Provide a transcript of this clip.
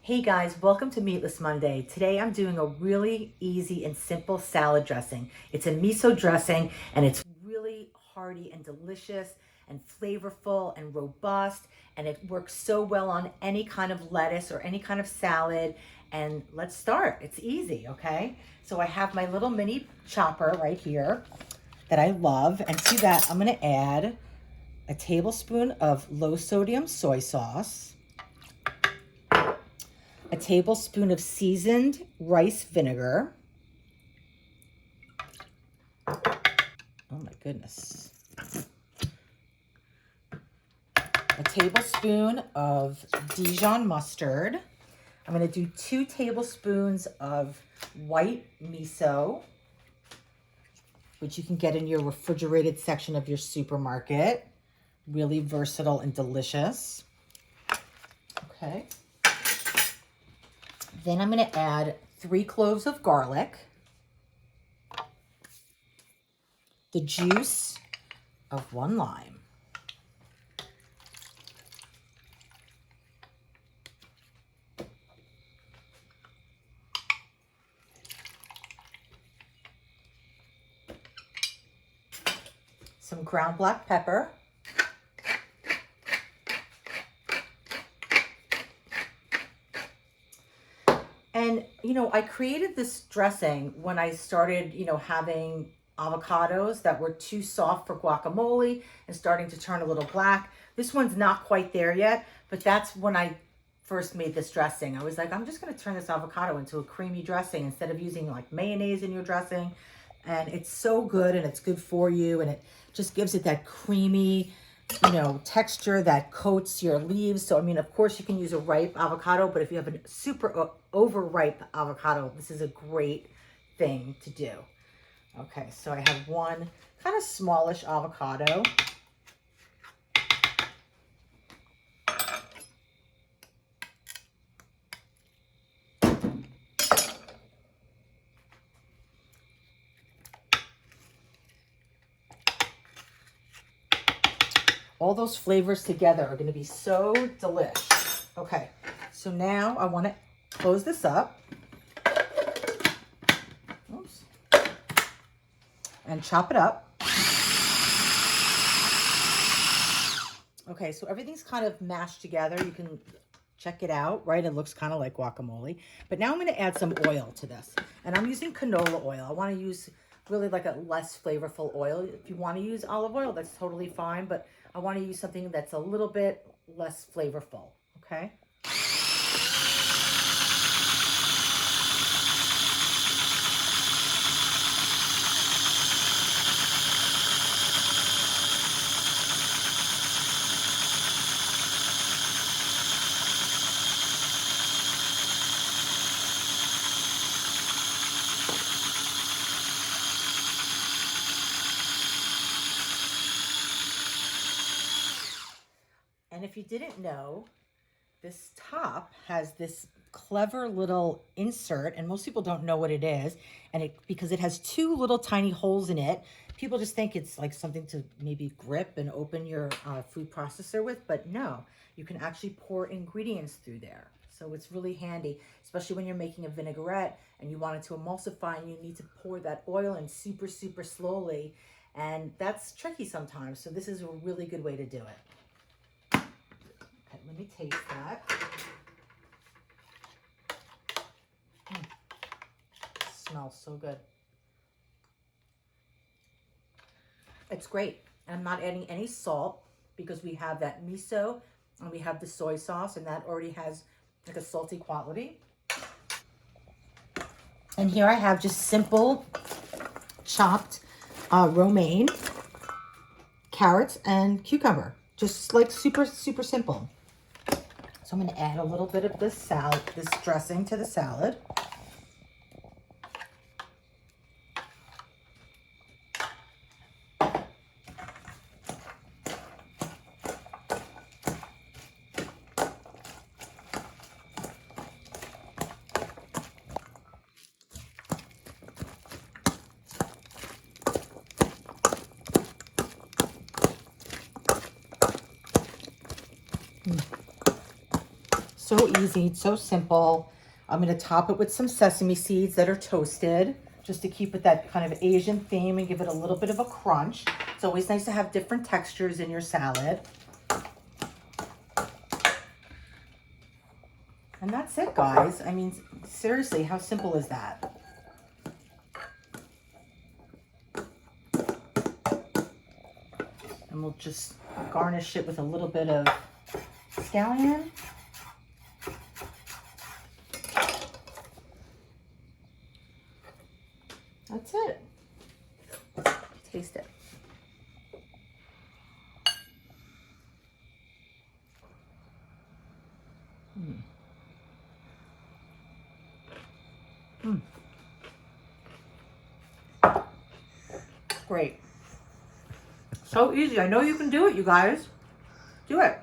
Hey guys, welcome to Meatless Monday. Today I'm doing a really easy and simple salad dressing. It's a miso dressing and it's really hearty and delicious and flavorful and robust, and it works so well on any kind of lettuce or any kind of salad. And let's start. It's easy, okay? So I have my little mini chopper right here that I love, and to that I'm going to add a tablespoon of low sodium soy sauce, a tablespoon of seasoned rice vinegar. Oh my goodness. A tablespoon of Dijon mustard. I'm going to do 2 tablespoons of white miso, which you can get in your refrigerated section of your supermarket. Really versatile and delicious. Okay. Then I'm going to add 3 cloves of garlic, the juice of 1 lime, some ground black pepper, and I created this dressing when I started, having avocados that were too soft for guacamole and starting to turn a little black. This one's not quite there yet, but that's when I first made this dressing. I was like, I'm just going to turn this avocado into a creamy dressing instead of using like mayonnaise in your dressing. And it's so good, and it's good for you, and it just gives it that creamy, texture that coats your leaves. So, of course you can use a ripe avocado, but if you have a super overripe avocado, this is a great thing to do. Okay, so I have 1 kind of smallish avocado. All those flavors together are going to be so delish. Okay, so now I want to close this up. Oops. And chop it up. Okay, so everything's kind of mashed together. You can check it out, right? It looks kind of like guacamole. But now I'm going to add some oil to this. And I'm using canola oil. I want to use really like a less flavorful oil. If you want to use olive oil, that's totally fine. But I want to use something that's a little bit less flavorful, okay? And if you didn't know, this top has this clever little insert, and most people don't know what it is. And because it has 2 little tiny holes in it, people just think it's like something to maybe grip and open your food processor with, but no, you can actually pour ingredients through there. So it's really handy, especially when you're making a vinaigrette and you want it to emulsify and you need to pour that oil in super, super slowly. And that's tricky sometimes. So this is a really good way to do it. Okay, let me taste that. Smells so good. It's great. And I'm not adding any salt because we have that miso and we have the soy sauce, and that already has like a salty quality. And here I have just simple chopped romaine, carrots, and cucumber. Just like super, super simple. So I'm going to add a little bit of this dressing to the salad. So easy, it's so simple. I'm gonna top it with some sesame seeds that are toasted, just to keep it that kind of Asian theme and give it a little bit of a crunch. It's always nice to have different textures in your salad. And that's it, guys. I mean, seriously, how simple is that? And we'll just garnish it with a little bit of scallion. That's it. Taste it. Mm. Mm. Great. So easy. I know you can do it, you guys. Do it.